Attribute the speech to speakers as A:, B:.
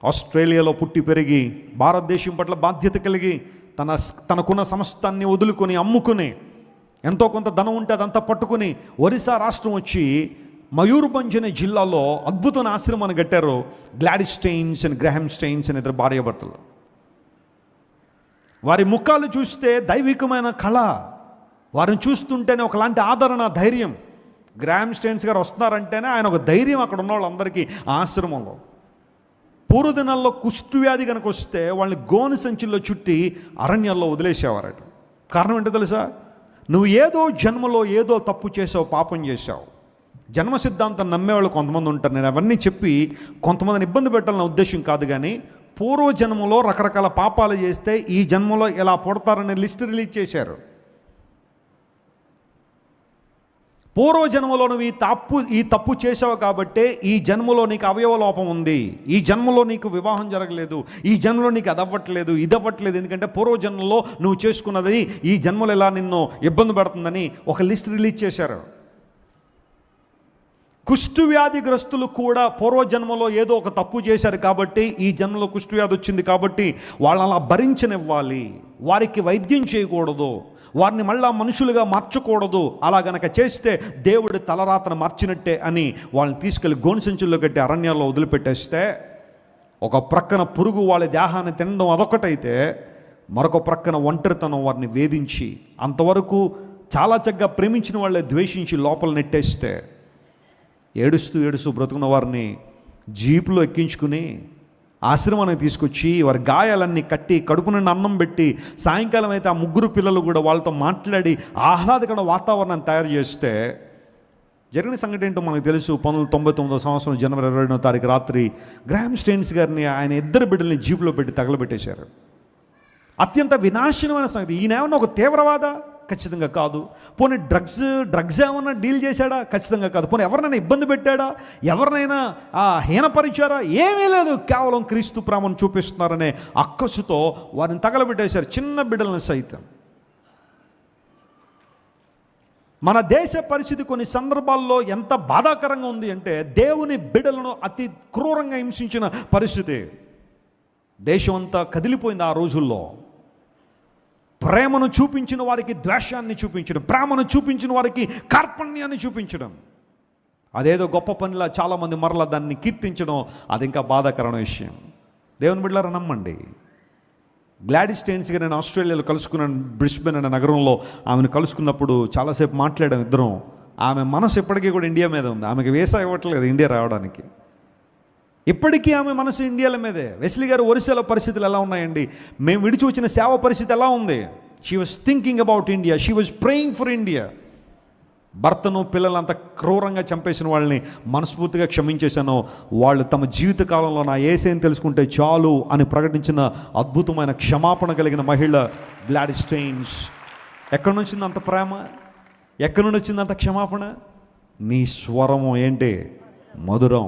A: ఆస్ట్రేలియాలో పుట్టి పెరిగి భారతదేశం పట్ల బాధ్యత కలిగి తనకున్న సమస్తాన్ని వదులుకొని అమ్ముకుని ఎంతో కొంత ధనం ఉంటే అదంతా పట్టుకుని ఒరిస్సా రాష్ట్రం వచ్చి మయూర్భంజ్ అనే జిల్లాలో అద్భుతమైన ఆశ్రమాన్ని కట్టారు. Gladys Staines and Graham Staines అనే ఇద్దరు భార్యాభర్తలు. వారి ముఖాలు చూస్తే దైవికమైన కళ, వారిని చూస్తుంటేనే ఒకలాంటి ఆదరణ, ధైర్యం. గ్రాహం స్టెయిన్స్ గారు వస్తున్నారంటేనే ఆయన ఒక ధైర్యం అక్కడ ఉన్న వాళ్ళందరికీ ఆశ్రమంలో. పూర్వదినాల్లో కుష్ఠవ్యాధి కనుక వస్తే వాళ్ళని గోను సంచుల్లో చుట్టి అరణ్యాల్లో వదిలేసేవారట. కారణం ఏంటో తెలుసా? నువ్వు ఏదో జన్మలో ఏదో తప్పు చేసావు, పాపం చేశావు. జన్మ సిద్ధాంతం నమ్మేవాళ్ళు కొంతమంది ఉంటారు. నేను అవన్నీ చెప్పి కొంతమందిని ఇబ్బంది పెట్టాలన్న ఉద్దేశం కాదు, కానీ పూర్వజన్మలో రకరకాల పాపాలు చేస్తే ఈ జన్మలో ఎలా పుడతారనే లిస్ట్ రిలీజ్ చేశారు. పూర్వజన్మలో నువ్వు ఈ తప్పు చేసావు కాబట్టే ఈ జన్మలో నీకు అవయవ లోపం ఉంది, ఈ జన్మలో నీకు వివాహం జరగలేదు, ఈ జన్మలో నీకు అదవ్వట్లేదు, ఇదవ్వట్లేదు. ఎందుకంటే పూర్వజన్మలో నువ్వు చేసుకున్నది ఈ జన్మలో ఎలా నిన్ను ఇబ్బంది పడుతుందని ఒక లిస్ట్ రిలీజ్ చేశారు. కుష్ఠవ్యాధిగ్రస్తులు కూడా పూర్వజన్మలో ఏదో ఒక తప్పు చేశారు కాబట్టి ఈ జన్మలో కుష్ఠవ్యాధి వచ్చింది కాబట్టి వాళ్ళని అలా భరించనివ్వాలి, వారికి వైద్యం చేయకూడదు, వారిని మళ్ళా మనుషులుగా మార్చకూడదు. అలా గనక చేస్తే దేవుడి తలరాతను మార్చినట్టే అని వాళ్ళని తీసుకెళ్ళి గోను సంచుల్లో కట్టి అరణ్యాల్లో వదిలిపెట్టేస్తే ఒక ప్రక్కన పురుగు వాళ్ళ దేహాన్ని తినడం అదొకటైతే, మరొక ప్రక్కన ఒంటరితనం వారిని వేధించి అంతవరకు చాలా చక్కగా ప్రేమించిన వాళ్ళే ద్వేషించి లోపల నెట్టేస్తే ఏడుస్తూ బ్రతుకున్న వారిని జీపులో ఎక్కించుకుని ఆశ్రమానికి తీసుకొచ్చి వారి గాయాలన్నీ కట్టి కడుపు నుండి అన్నం పెట్టి సాయంకాలం అయితే ఆ ముగ్గురు పిల్లలు కూడా వాళ్ళతో మాట్లాడి ఆహ్లాదకర వాతావరణాన్ని తయారు చేస్తే జరిగిన సంఘటన ఏంటో మనకు తెలుసు. 1999 సంవత్సరం జనవరి 22వ తారీఖు రాత్రి గ్రాహం స్టెయిన్స్ గారిని ఆయన ఇద్దరు బిడ్డల్ని జీపులో పెట్టి తగలబెట్టేశారు. అత్యంత వినాశనమైన సంగతి. ఈయన ఏమన్నా ఒక తీవ్రవాద? ఖచ్చితంగా కాదు. పోనీ డ్రగ్స్ ఏమన్నా డీల్ చేశాడా? ఖచ్చితంగా కాదు. పోనీ ఎవరినైనా ఇబ్బంది పెట్టాడా? ఎవరినైనా హీనపరిచారా? ఏమీ లేదు. కేవలం క్రీస్తు ప్రేమను చూపిస్తున్నారనే అక్కసుతో వారిని తగలబెట్టేశారు, చిన్న బిడ్డలను సైతం. మన దేశ పరిస్థితి కొన్ని సందర్భాల్లో ఎంత బాధాకరంగా ఉంది అంటే, దేవుని బిడ్డలను అతి క్రూరంగా హింసించిన పరిస్థితి. దేశం అంతా కదిలిపోయింది ఆ రోజుల్లో. ప్రేమను చూపించిన వారికి ద్వేషాన్ని చూపించడం, ప్రేమను చూపించిన వారికి కార్పణ్యాన్ని చూపించడం, అదేదో గొప్ప పనిలా చాలామంది మరలా దాన్ని కీర్తించడం, అది ఇంకా బాధాకరమైన విషయం. దేవుని బిడ్డలారా నమ్మండి. గ్లాడిస్ స్టెయిన్స్ గారు నేను ఆస్ట్రేలియాలో కలుసుకున్నాను. బ్రిస్బెన్ అనే నగరంలో ఆమెను కలుసుకున్నప్పుడు చాలాసేపు మాట్లాడాం ఇద్దరం. ఆమె మనసు ఎప్పటికీ కూడా ఇండియా మీద ఉంది. ఆమెకి వీసా ఇవ్వట్లేదు ఇండియా రావడానికి. ఇప్పటికీ ఆమె మనసు ఇండియాల మీదే. వెస్లీ గారు ఒరిస్సాలో పరిస్థితులు ఎలా ఉన్నాయండి? మేము విడిచి వచ్చిన సేవ పరిస్థితి ఎలా ఉంది? She was thinking about India, she was praying for India. భర్తను పిల్లలంతా క్రూరంగా చంపేసిన వాళ్ళని మనస్ఫూర్తిగా క్షమించేశాను. వాళ్ళు తమ జీవిత కాలంలో నా యేసేని తెలుసుకుంటే చాలు అని ప్రకటించిన అద్భుతమైన క్షమాపణ కలిగిన మహిళ గ్లాడిస్ స్టెయిన్స్. ఎక్కడి నుంచి వచ్చింది అంత ప్రేమ? ఎక్కడి నుండి వచ్చింది అంత క్షమాపణ? నీ స్వరము ఏంటి? మధురం.